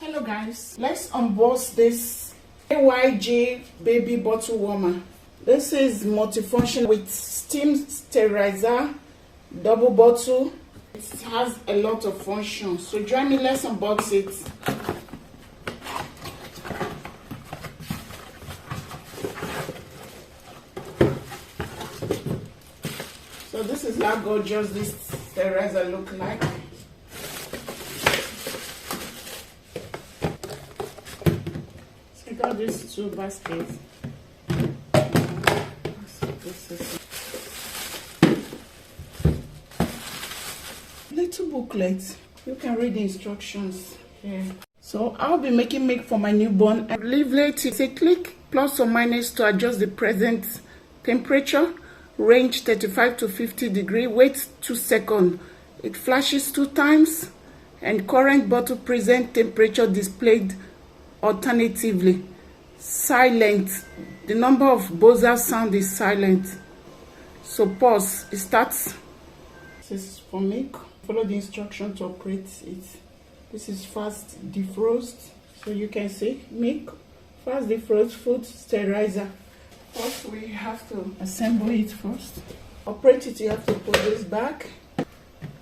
Hello guys, let's unbox this KYG baby bottle warmer. This is multifunction with steam sterilizer, double bottle. It has a lot of functions. So join me, let's unbox it. So this is how gorgeous this sterilizer looks like. I got these two baskets. Little booklet. You can read the instructions here. So I'll be making milk for my newborn. I leaflet is a click plus or minus to adjust the present temperature. Range 35 to 50 degrees. Wait 2 seconds. It flashes 2 times, and current bottle present temperature displayed alternatively. Silent. The number of buzzer sound is silent. So pause. It starts. This is for milk. Follow the instruction to operate it. This is fast defrost. So you can see milk, fast defrost, food sterilizer. First we have to assemble it first. Operate it, you have to put this back.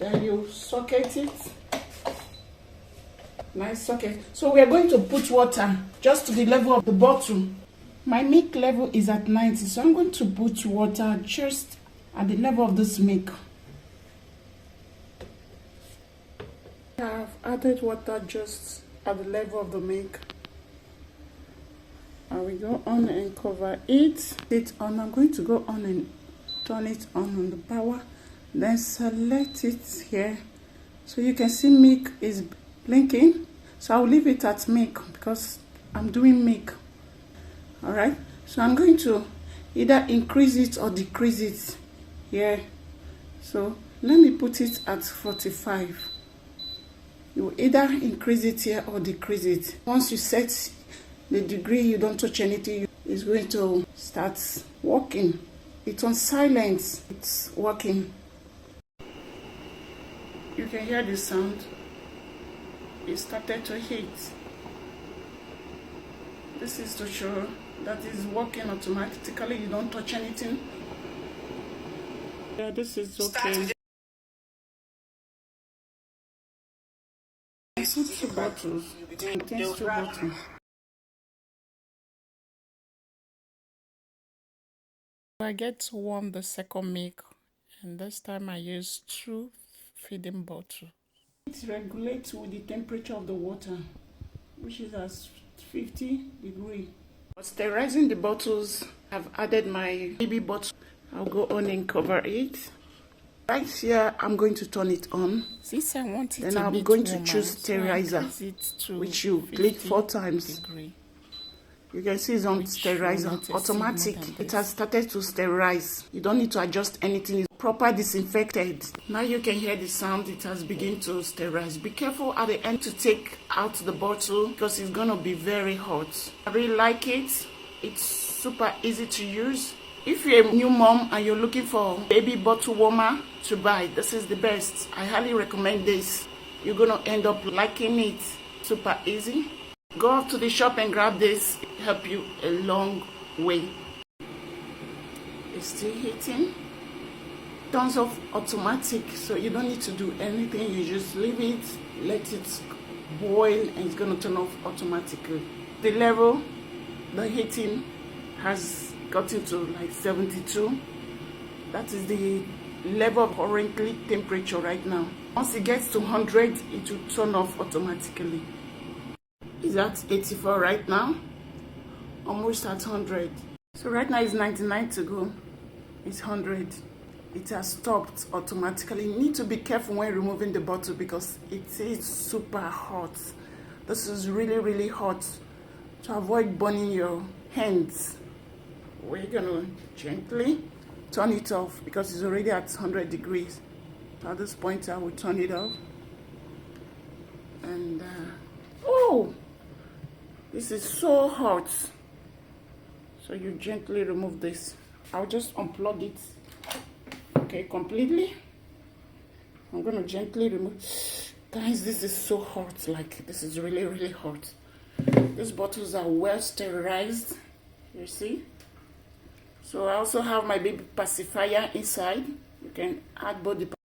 Then you socket it. Nice socket. So we are going to put water just to the level of the bottle. My milk level is at 90, so I'm going to put water just at the level of this milk. I've added water just at the level of the milk. I will go on and cover it. I'm going to go on and turn it on the power. Then select it here. So you can see milk is blinking. So I'll leave it at milk because I'm doing milk. Alright. So I'm going to either increase it or decrease it here. So let me put it at 45. You either increase it here or decrease it. Once you set the degree, you don't touch anything, it's going to start working. It's on silence. It's working. You can hear the sound. It started to heat. This is to show that it's working automatically. You don't touch anything. Yeah, this is okay. I put 2 bottles. It contains 2 bottles. I get to warm the second milk, and this time I use 2 feeding bottles. It regulates with the temperature of the water, which is at 50 degrees. For sterilizing the bottles, I've added my baby bottle. I'll go on and cover it. Right here, I'm going to turn it on. Since I want it then I'm going to choose sterilizer, which you click 4 times. You can see it's on sterilizer, automatic. It has started to sterilize. You don't need to adjust anything. It's proper disinfected. Now you can hear the sound. It has begun to sterilize. Be careful at the end to take out the bottle because it's gonna be very hot. I really like it. It's super easy to use. If you're a new mom and you're looking for baby bottle warmer to buy, this is the best. I highly recommend this. You're gonna end up liking it. Super easy. Go up to the shop and grab this. It'll help you a long way. It's still heating. Turns off automatic, so you don't need to do anything. You just leave it, let it boil, and it's gonna turn off automatically. The level, the heating has gotten to like 72. That is the level of currently temperature right now. Once it gets to 100, it will turn off automatically. It's at 84 right now, almost at 100. So right now it's 99 to go. It's 100. It has stopped automatically. You need to be careful when removing the bottle because it is super hot. This is really hot. To avoid burning your hands, we're gonna gently turn it off because it's already at 100 degrees. At this point I will turn it off. And oh, this is so hot. So you gently remove this. I'll just unplug it, okay, completely. I'm going to gently remove. Guys, this is so hot. Like, this is really, really hot. These bottles are well sterilized. You see? So I also have my baby pacifier inside. You can add both the